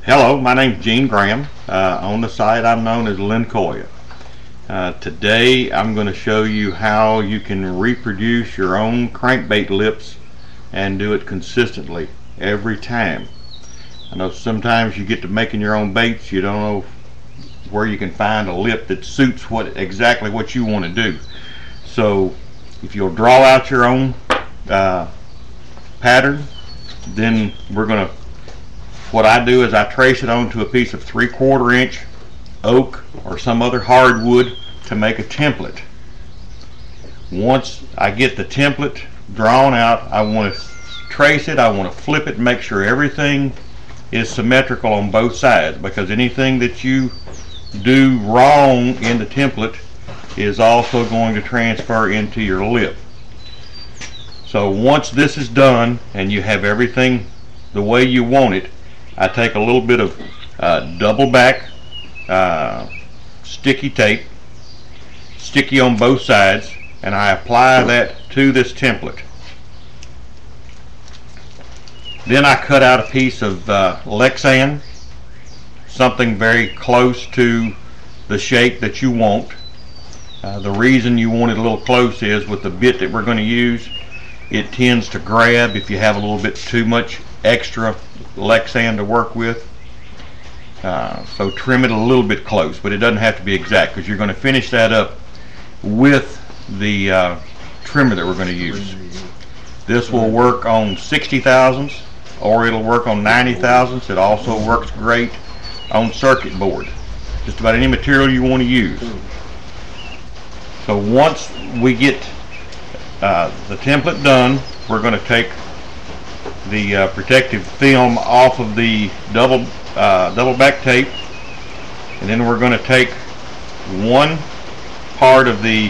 Hello, my name is Gene Graham. On the site I'm known as Lincoln. Today I'm going to show you how you can reproduce your own crankbait lips and do it consistently every time. I know sometimes you get to making your own baits, you don't know where you can find a lip that suits exactly what you want to do. So if you'll draw out your own pattern, then what I do is I trace it onto a piece of 3/4 inch oak or some other hardwood to make a template. Once I get the template drawn out, I want to trace it, I want to flip it, make sure everything is symmetrical on both sides, because anything that you do wrong in the template is also going to transfer into your lip. So once this is done and you have everything the way you want it, I take a little bit of double back sticky tape, sticky on both sides, and I apply that to this template. Then I cut out a piece of Lexan, something very close to the shape that you want. The reason you want it a little close is with the bit that we're going to use, it tends to grab if you have a little bit too much extra Lexan to work with. So trim it a little bit close, but it doesn't have to be exact, because you're going to finish that up with the trimmer that we're going to use. This will work on 60 thousandths, or it'll work on 90 thousandths. It also works great on circuit board, just about any material you want to use. So once we get the template done, we're going to take the protective film off of the double back tape, and then we're going to take one part of the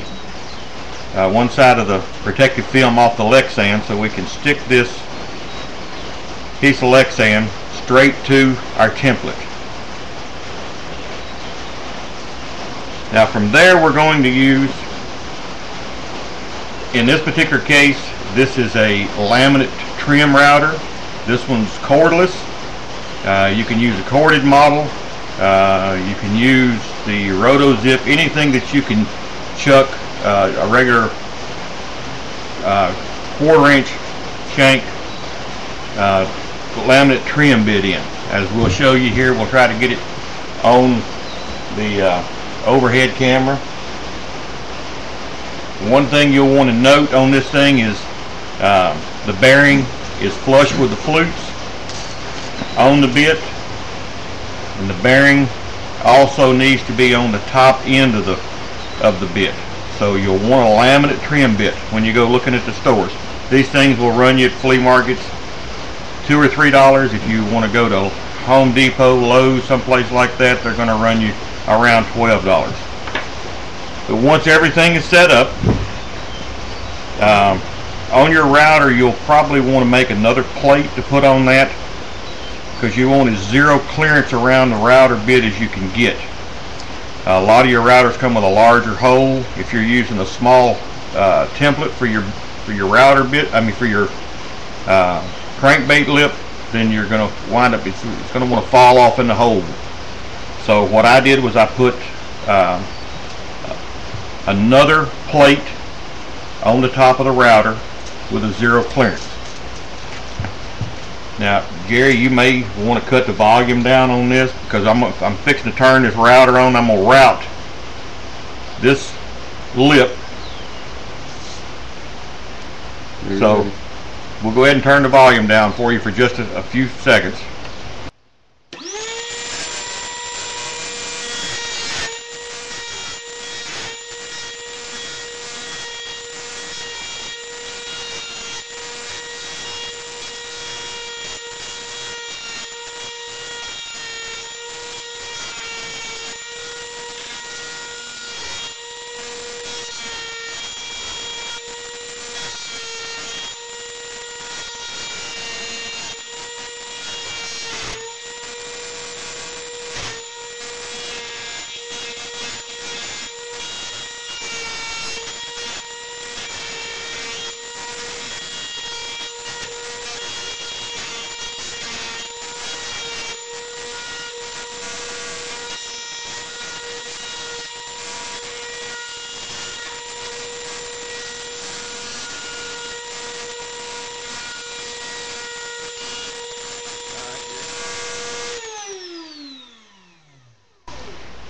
one side of the protective film off the Lexan, so we can stick this piece of Lexan straight to our template. Now from there we're going to use, in this particular case, this is a laminate trim router. This one's cordless. You can use a corded model. You can use the RotoZip, anything that you can chuck a regular 1/4 inch shank laminate trim bit in. As we'll show you here, we'll try to get it on the overhead camera. One thing you'll want to note on this thing is the bearing is flush with the flutes on the bit, and the bearing also needs to be on the top end of the bit. So you'll want a laminate trim bit when you go looking at the stores. These things will run you at flea markets $2 or $3. If you want to go to Home Depot, Lowe's, someplace like that, they're going to run you around $12. But once everything is set up, on your router, you'll probably want to make another plate to put on that, because you want as zero clearance around the router bit as you can get. A lot of your routers come with a larger hole. If you're using a small template for your router bit, for your crankbait lip, then you're going to wind up, it's going to want to fall off in the hole. So what I did was I put another plate on the top of the router with a zero clearance. Now Gary, you may want to cut the volume down on this, because I'm fixing to turn this router on. I'm going to route this lip. So we'll go ahead and turn the volume down for you for just a few seconds.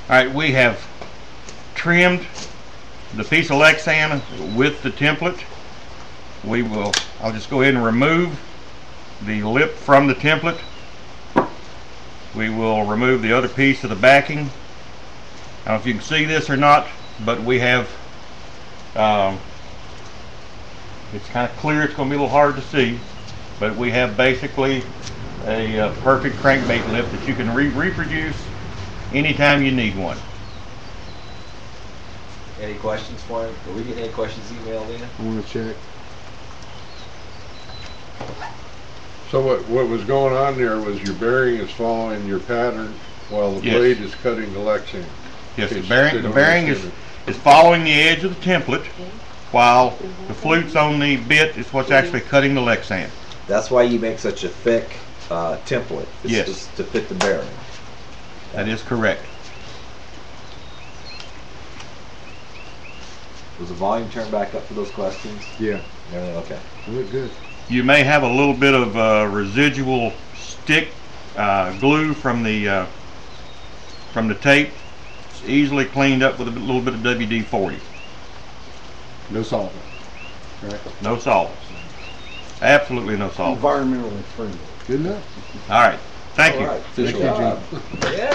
Alright, we have trimmed the piece of Lexan with the template. I'll just go ahead and remove the lip from the template. We will remove the other piece of the backing. I don't know if you can see this or not, but we have, it's kind of clear, it's going to be a little hard to see, but we have basically a perfect crankbait lip that you can reproduce anytime you need one. Any questions for him? Are we getting any questions emailed in? I want to check. So what was going on there was your bearing is following your pattern while the Yes. blade is cutting the Lexan. Yes, the Okay, bearing, so the don't bearing understand is following the edge of the template, while the flutes on the bit is what's actually cutting the Lexan. That's why you make such a thick template. It's Yes. just to fit the bearing. That is correct. Was the volume turned back up for those questions? Yeah, Everything okay? it looked good. You may have a little bit of residual stick glue from the tape. It's easily cleaned up with a little bit of WD-40. No solvent, right? No solvents. Absolutely no solvents. Environmentally friendly. Good enough. All right. Thank you. All right. Thank you, Good job. Yeah.